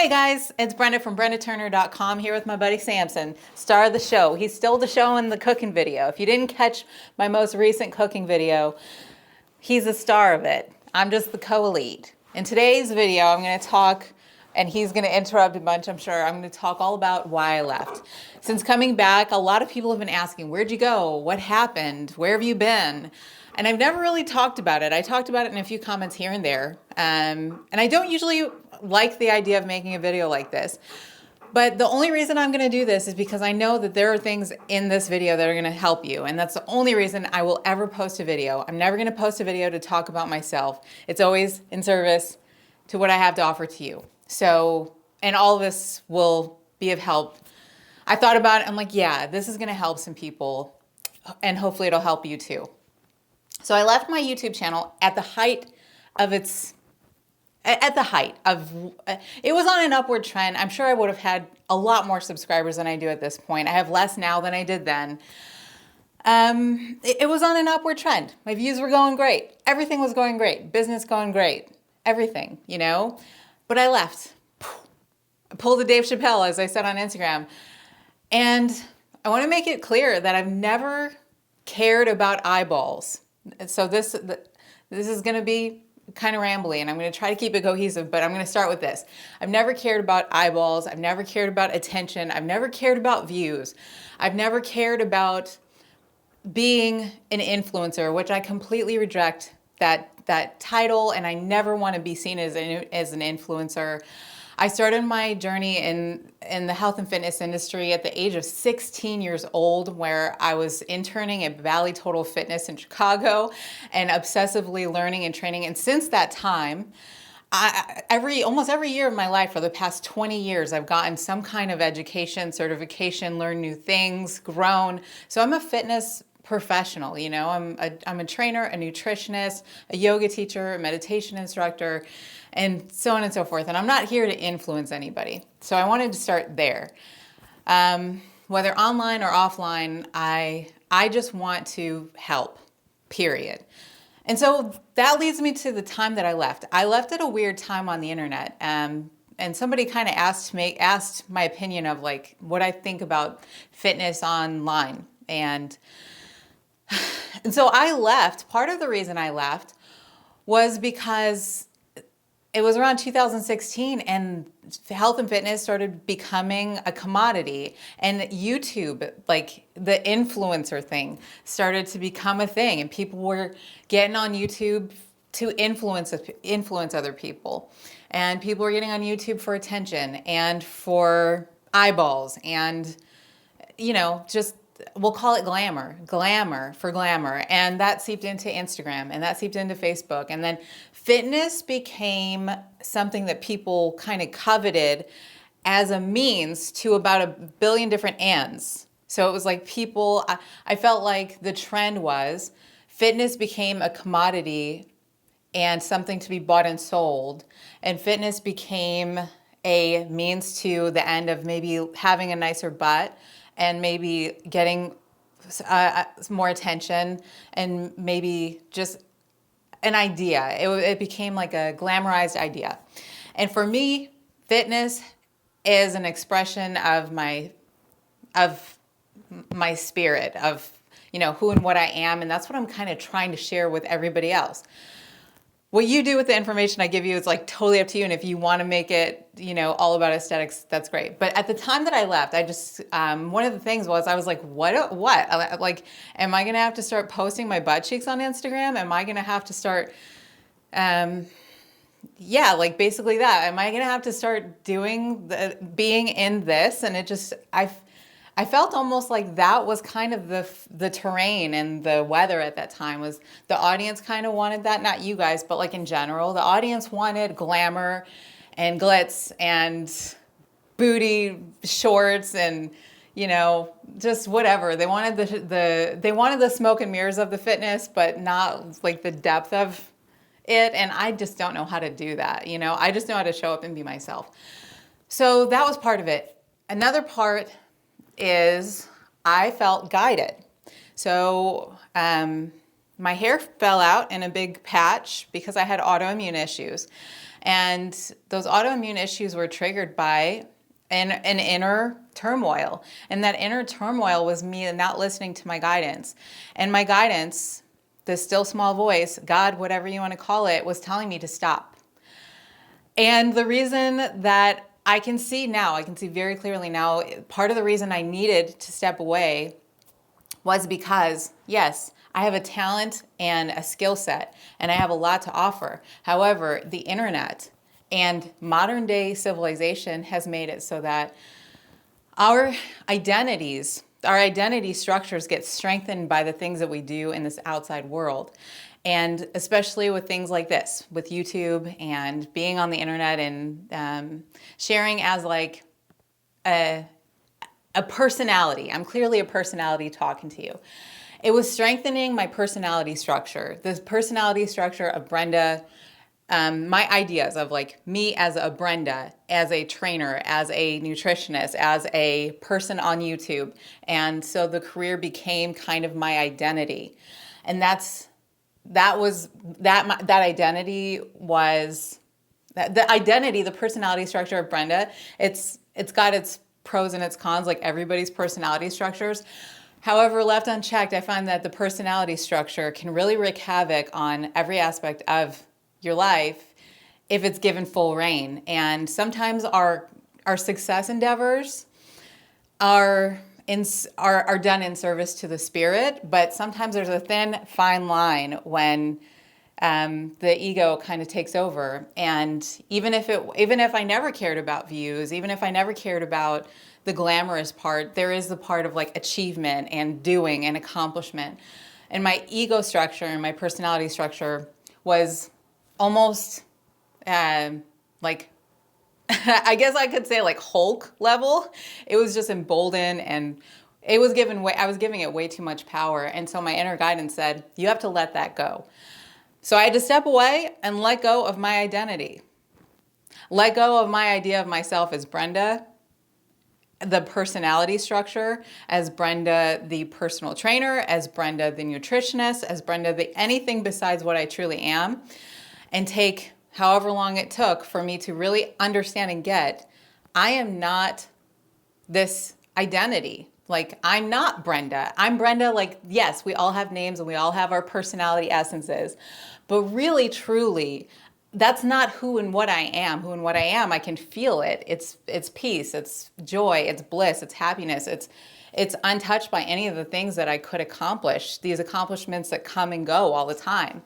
Hey guys, it's Brenda from BrendaTurner.com here with my buddy Samson, star of the show. He's still the show in the cooking video. If you didn't catch my most recent cooking video, he's the star of it. I'm just the co-lead. In today's video, I'm going to talk, and he's going to interrupt a bunch, I'm sure. I'm going to talk all about why I left. Since coming back, a lot of people have been asking, where'd you go? What happened? Where have you been? And I've never really talked about it. I talked about it in a few comments here and there. And I don't usually like the idea of making a video like this. But the only reason I'm going to do this is because I know that there are things in this video that are going to help you. And that's the only reason I will ever post a video. I'm never going to post a video to talk about myself. It's always in service to what I have to offer to you. So, and all of this will be of help. I thought about it. I'm like, yeah, this is going to help some people. And hopefully it'll help you too. So I left my YouTube channel at the height of it was on an upward trend. I'm sure I would have had a lot more subscribers than I do at this point. I have less now than I did then. It was on an upward trend. My views were going great. Everything was going great. Business going great. Everything, you know? But I left. I pulled a Dave Chappelle, as I said on Instagram. And I want to make it clear that I've never cared about eyeballs. So this is going to be kind of rambly, and I'm going to try to keep it cohesive, but I'm going to start with this. I've never cared about eyeballs. I've never cared about attention. I've never cared about views. I've never cared about being an influencer, which I completely reject that title, and I never want to be seen as an influencer. I started my journey in the health and fitness industry at the age of 16 years old, where I was interning at Valley Total Fitness in Chicago and obsessively learning and training. And since that time, almost every year of my life for the past 20 years, I've gotten some kind of education, certification, learned new things, grown. So I'm a fitness professional, you know. I'm a trainer, a nutritionist, a yoga teacher, a meditation instructor, and so on and so forth. And I'm not here to influence anybody. So I wanted to start there. Whether online or offline, I just want to help, period. And so that leads me to the time that I left. I left at a weird time on the internet. And somebody kind of asked my opinion of like what I think about fitness online. And so I left. Part of the reason I left was because it was around 2016 and health and fitness started becoming a commodity, and YouTube, like the influencer thing, started to become a thing, and people were getting on YouTube to influence other people. And people were getting on YouTube for attention and for eyeballs and, you know, just, we'll call it glamour for glamour. And that seeped into Instagram, and that seeped into Facebook. And then fitness became something that people kind of coveted as a means to about 1 billion different ends. So it was like people, I felt like the trend was fitness became a commodity and something to be bought and sold. And fitness became a means to the end of maybe having a nicer butt and maybe getting more attention and maybe just an idea. It became like a glamorized idea. And for me, fitness is an expression of my spirit, of, you know, who and what I am. And that's what I'm kind of trying to share with everybody else. What you do with the information I give you is like totally up to you. And if you want to make it, you know, all about aesthetics, that's great. But at the time that I left, I just, one of the things was I was like, what? Like, am I going to have to start posting my butt cheeks on Instagram? Am I going to have to start, yeah, like basically that. Am I going to have to start being in this? And it just, I felt almost like that was kind of the terrain and the weather at that time. Was the audience kind of wanted that? Not you guys, but like in general, the audience wanted glamour and glitz and booty shorts and, you know, just whatever. They wanted they wanted the smoke and mirrors of the fitness, but not like the depth of it. And I just don't know how to do that. You know, I just know how to show up and be myself. So that was part of it. Another part is I felt guided. So my hair fell out in a big patch because I had autoimmune issues. And those autoimmune issues were triggered by an inner turmoil. And that inner turmoil was me not listening to my guidance. And my guidance, the still small voice, God, whatever you want to call it, was telling me to stop. And the reason that I can see very clearly now, part of the reason I needed to step away was because, yes, I have a talent and a skill set, and I have a lot to offer. However, the internet and modern day civilization has made it so that our identity structures get strengthened by the things that we do in this outside world. And especially with things like this, with YouTube and being on the internet and sharing as like a personality. I'm clearly a personality talking to you. It was strengthening my personality structure, the personality structure of Brenda, my ideas of like me as a Brenda, as a trainer, as a nutritionist, as a person on YouTube. And so the career became kind of my identity. And that identity was the identity, the personality structure of Brenda. It's got its pros and its cons, like everybody's personality structures. However, left unchecked, I find that the personality structure can really wreak havoc on every aspect of your life if it's given full reign. And sometimes our success endeavors are done in service to the spirit, but sometimes there's a thin, fine line when the ego kind of takes over. And even if I never cared about views, even if I never cared about the glamorous part, there is the part of like achievement and doing and accomplishment. And my ego structure and my personality structure was almost like, I guess I could say like Hulk level. It was just emboldened, and I was giving it way too much power. And so my inner guidance said, you have to let that go. So I had to step away and let go of my identity. Let go of my idea of myself as Brenda, the personality structure, as Brenda, the personal trainer, as Brenda, the nutritionist, as Brenda, the anything besides what I truly am, and take however long it took for me to really understand and get, I am not this identity. Like, I'm not Brenda. I'm Brenda. Like, yes, we all have names and we all have our personality essences, but really, truly, that's not who and what I am. Who and what I am, I can feel it. It's peace, it's joy, it's bliss, it's happiness. It's untouched by any of the things that I could accomplish, these accomplishments that come and go all the time.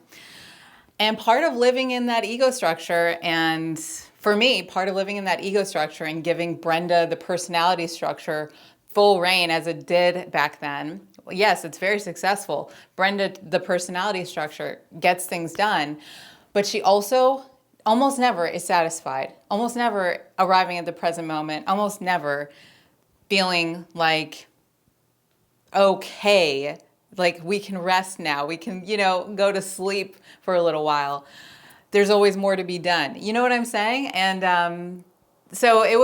And part of living in that ego structure, and for me, part of living in that ego structure and giving Brenda the personality structure full reign as it did back then, yes, it's very successful. Brenda, the personality structure, gets things done. But she also almost never is satisfied, almost never arriving at the present moment, almost never feeling like, okay, like we can rest now. We can, go to sleep for a little while. There's always more to be done. You know what I'm saying? And so it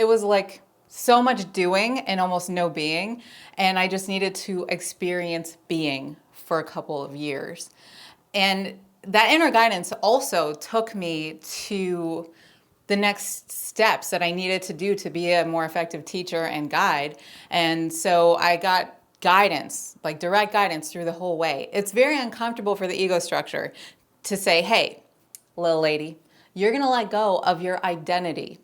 was like so much doing and almost no being. And I just needed to experience being for a couple of years. And that inner guidance also took me to the next steps that I needed to do to be a more effective teacher and guide. And so I got guidance, like direct guidance through the whole way. It's very uncomfortable for the ego structure to say, hey, little lady, you're going to let go of your identity.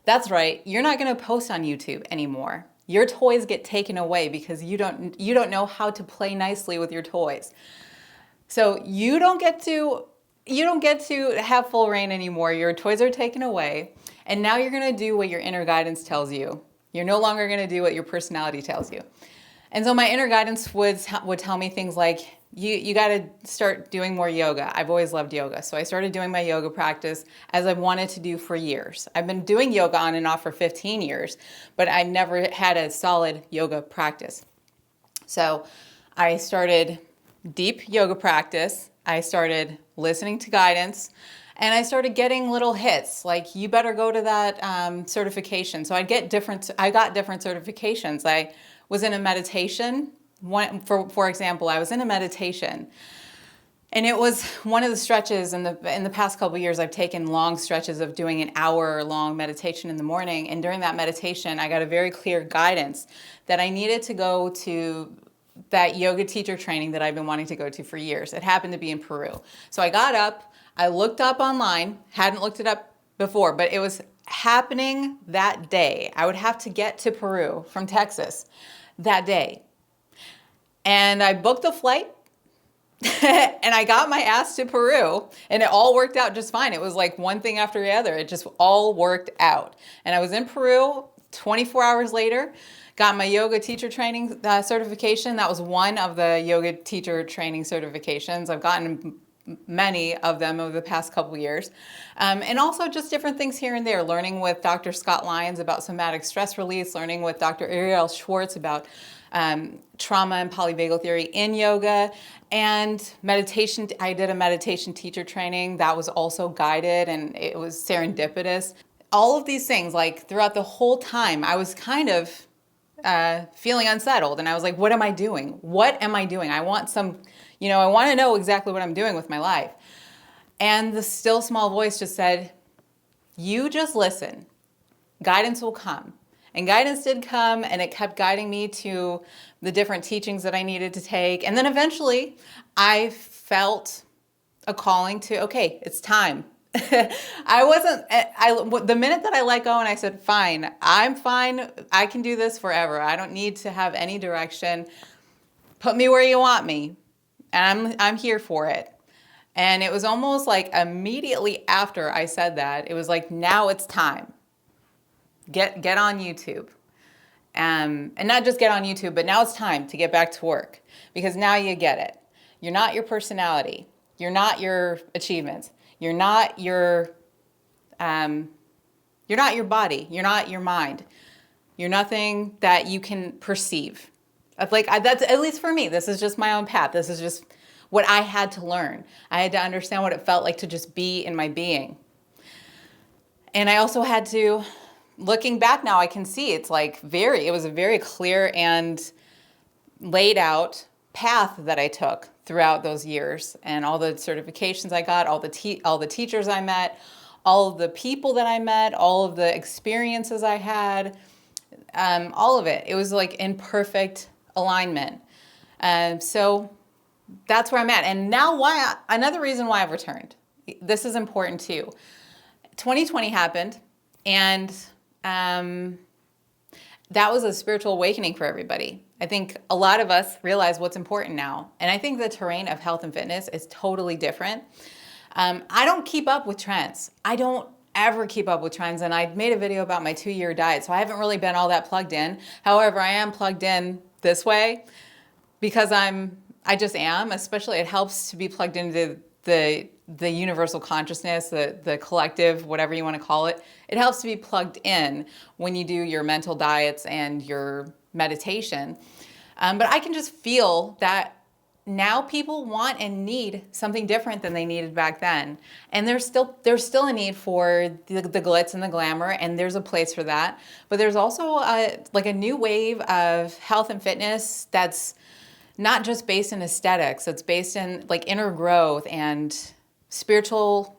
That's right. You're not going to post on YouTube anymore. Your toys get taken away because you don't know how to play nicely with your toys. So you don't get to have full reign anymore. Your toys are taken away. And now you're going to do what your inner guidance tells you. You're no longer going to do what your personality tells you. And so my inner guidance would tell me things like, you got to start doing more yoga. I've always loved yoga. So I started doing my yoga practice as I've wanted to do for years. I've been doing yoga on and off for 15 years, but I've never had a solid yoga practice. So I started deep yoga practice. I started listening to guidance, and I started getting little hits like, you better go to that certification. So I got different certifications. I was in a meditation. For example, I was in a meditation, And it was one of the stretches in the past couple of years. I've taken long stretches of doing an hour-long meditation in the morning. And during that meditation, I got a very clear guidance that I needed to go to that yoga teacher training that I've been wanting to go to for years. It happened to be in Peru. So I got up, I looked up online, hadn't looked it up before, but it was happening that day. I would have to get to Peru from Texas that day. And I booked a flight. And I got my ass to Peru, and it all worked out just fine. It was like one thing after the other. It just all worked out. And I was in Peru 24 hours later, got my yoga teacher training certification. That was one of the yoga teacher training certifications. I've gotten many of them over the past couple years. And also just different things here and there, learning with Dr. Scott Lyons about somatic stress release, learning with Dr. Ariel Schwartz about trauma and polyvagal theory in yoga, and meditation. I did a meditation teacher training that was also guided, and it was serendipitous. All of these things, like throughout the whole time, I was kind of feeling unsettled, and I was like, what am I doing? What am I doing? I want I want to know exactly what I'm doing with my life. And the still small voice just said, you just listen. Guidance will come. And guidance did come, and it kept guiding me to the different teachings that I needed to take. And then eventually I felt a calling to, okay, it's time. The minute that I let go and I said, fine, I'm fine. I can do this forever. I don't need to have any direction. Put me where you want me. And I'm here for it. And it was almost like immediately after I said that, it was like, now it's time. Get on YouTube. And not just get on YouTube, but now it's time to get back to work, because now you get it. You're not your personality. You're not your achievements. You're not your body. You're not your mind. You're nothing that you can perceive. That's at least for me. This is just my own path. This is just what I had to learn. I had to understand what it felt like to just be in my being. And I also had to, looking back now, I can see it was a very clear and laid out path that I took throughout those years, and all the certifications I got, all the teachers I met, all of the people that I met, all of the experiences I had, all of it. It was like in perfect alignment. So that's where I'm at. And now another reason why I've returned. This is important too. 2020 happened, and that was a spiritual awakening for everybody. I think a lot of us realize what's important now. And I think the terrain of health and fitness is totally different. I don't keep up with trends. I don't ever keep up with trends. And I made a video about my 2-year diet, so I haven't really been all that plugged in. However, I am plugged in this way because I just am. Especially, it helps to be plugged into the universal consciousness, the collective, whatever you want to call it. It helps to be plugged in when you do your mental diets and your meditation. But I can just feel that now people want and need something different than they needed back then. And there's still a need for the glitz and the glamour, and there's a place for that. But there's also a new wave of health and fitness that's not just based in aesthetics. It's based in inner growth and spiritual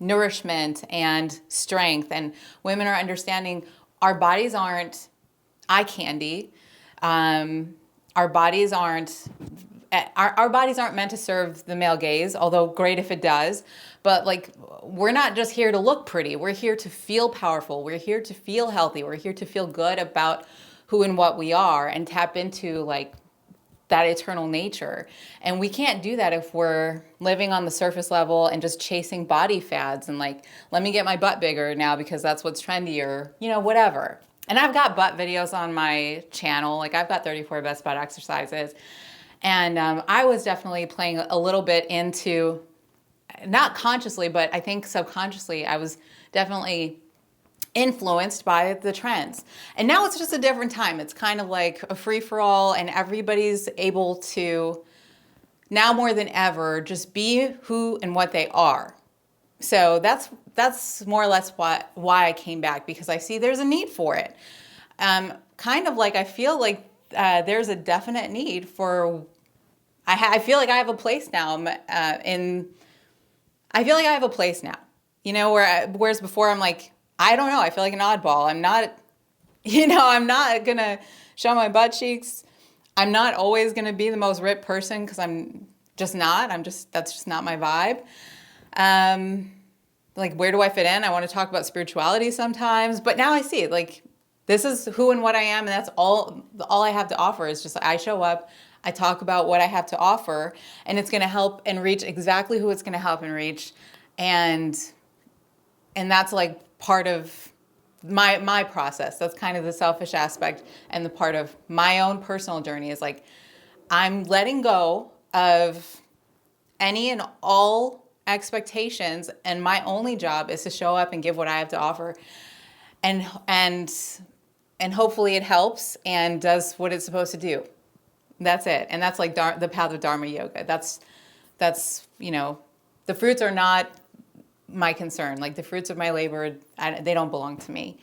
nourishment and strength. And women are understanding our bodies aren't eye candy. Our bodies aren't meant to serve the male gaze, although great if it does. But we're not just here to look pretty. We're here to feel powerful. We're here to feel healthy. We're here to feel good about who and what we are, and tap into that eternal nature. And we can't do that if we're living on the surface level and just chasing body fads and let me get my butt bigger now because that's what's trendy, or whatever. And I've got butt videos on my channel. I've got 34 best butt exercises. And I was definitely playing a little bit into, not consciously, but I think subconsciously, I was definitely influenced by the trends. And now it's just a different time. It's kind of like a free-for-all, and everybody's able to, now more than ever, just be who and what they are. So that's more or less why I came back, because I see there's a need for it. I feel like there's a definite need for I feel like I have a place now I feel like I have a place now, you know, whereas before I'm like, I don't know. I feel like an oddball. I'm not, I'm not going to show my butt cheeks. I'm not always going to be the most ripped person because I'm just not. That's just not my vibe. Like, where do I fit in? I want to talk about spirituality sometimes, but now I see it. Like, this is who and what I am, and that's all I have to offer is just I show up, I talk about what I have to offer, and it's going to help and reach exactly who it's going to help and reach, and that's like part of my process. That's kind of the selfish aspect, and the part of my own personal journey is like I'm letting go of any and all expectations, and my only job is to show up and give what I have to offer, and hopefully it helps and does what it's supposed to do. That's it. And that's like the path of Dharma yoga. That's the fruits are not my concern. Like the fruits of my labor, they don't belong to me.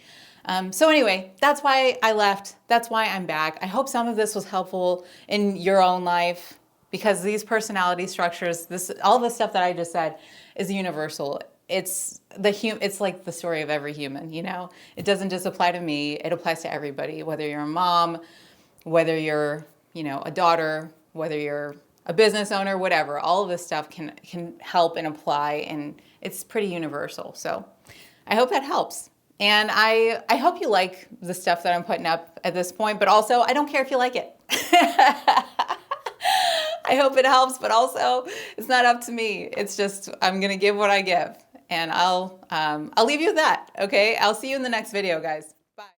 So anyway, that's why I left. That's why I'm back. I hope some of this was helpful in your own life, because these personality structures, all the stuff that I just said is universal. It's like the story of every human, It doesn't just apply to me. It applies to everybody, whether you're a mom, whether you're, a daughter, whether you're a business owner, whatever. All of this stuff can help and apply, and it's pretty universal. So I hope that helps. And I hope you like the stuff that I'm putting up at this point, but also I don't care if you like it. I hope it helps, but also it's not up to me. It's just, I'm going to give what I give, and I'll leave you with that. Okay. I'll see you in the next video, guys.